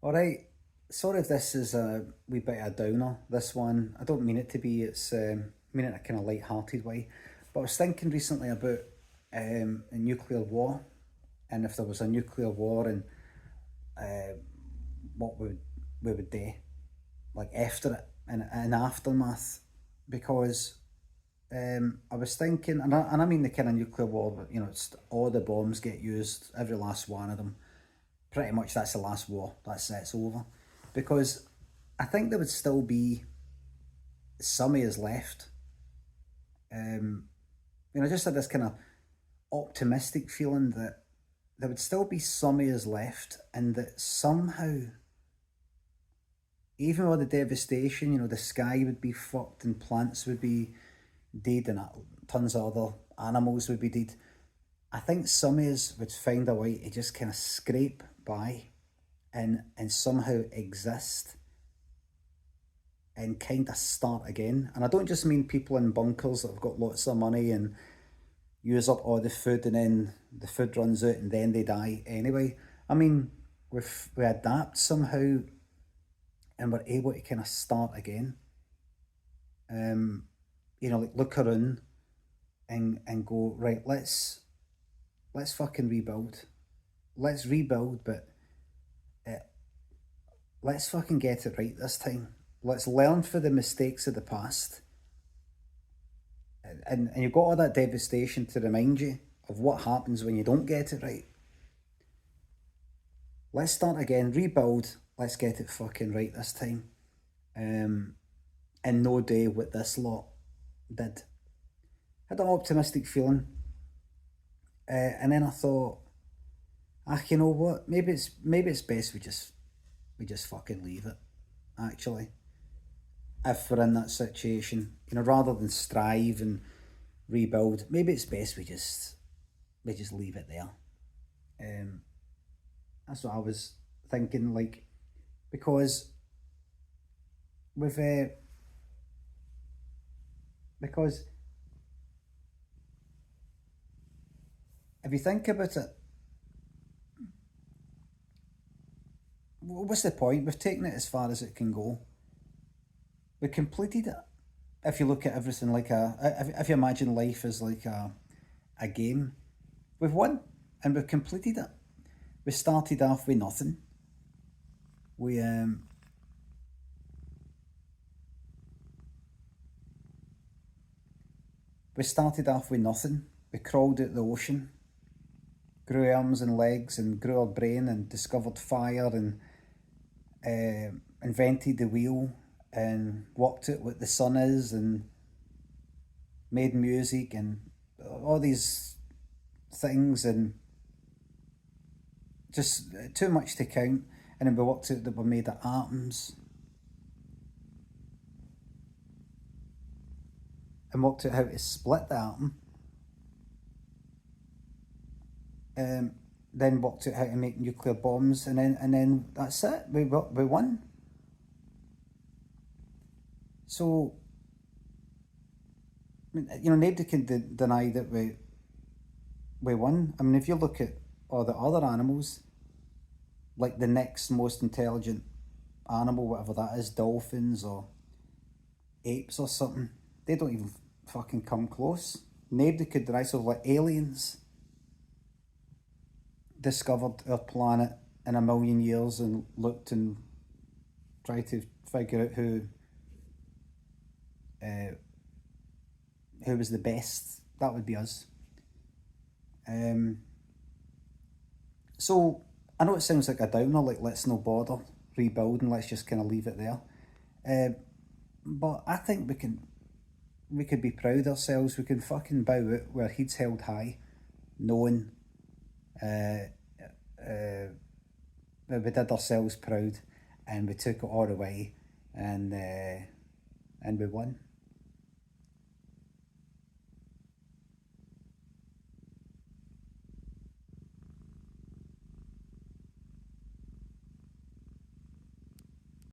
All right. Sorry if this is a wee bit of a downer. This one, I don't mean it to be. I mean it in a kind of light-hearted way. But I was thinking recently about a nuclear war, and if there was a nuclear war, and uh, what we would do, like after it and aftermath, because I was thinking, and I mean the kind of nuclear war, but it's all the bombs get used, every last one of them. Pretty much that's the last war. That's it. It's over, because I think there would still be some of us left. Um, I just had this kind of optimistic feeling that there would still be some of us left, and that somehow, even with the devastation, the sky would be fucked and plants would be dead and tons of other animals would be dead. I think some of us would find a way to just kind of scrape by and somehow exist and kind of start again. And I don't just mean people in bunkers that have got lots of money and use up all the food and then the food runs out and then they die anyway. I mean, we adapt somehow and we're able to kind of start again. Um, like look around and go right. Let's fucking rebuild. Let's rebuild, but uh, let's fucking get it right this time. Let's learn for the mistakes of the past, and you've got all that devastation to remind you of what happens when you don't get it right. Let's start again, rebuild. Let's get it fucking right this time. Um, and no day what this lot did. Had an optimistic feeling, and then I thought, you know what? Maybe it's best we just fucking leave it. Actually, if we're in that situation, rather than strive and rebuild, maybe it's best we just leave it there. Um, that's what I was thinking. Like, because with because if you think about it, what's the point? We've taken it as far as it can go. We completed it. If you look at everything like if you imagine life as like a game, we've won and we've completed it. We started off with nothing. We we started off with nothing. We crawled out the ocean, grew arms and legs, and grew our brain, and discovered fire, and invented the wheel, and worked out what the sun is, and made music, and all these things, and just too much to count. And then we worked out that we're made of atoms, and worked out how to split the atom. Um, then worked out how to make nuclear bombs, and then that's it. We won. So nobody can deny that we won. I mean, if you look at all the other animals, like the next most intelligent animal, whatever that is, dolphins or apes or something, they don't even fucking come close. Nobody could deny. So like aliens discovered our planet in a million years and looked and tried to figure out uh, who was the best. That would be us. Um, so I know it sounds like a downer, like let's no bother rebuilding, let's just kind of leave it there. Uh, but I think we could be proud of ourselves. We can fucking bow out with our heads held high, knowing uh, uh, that we did ourselves proud, and we took it all away, and we won.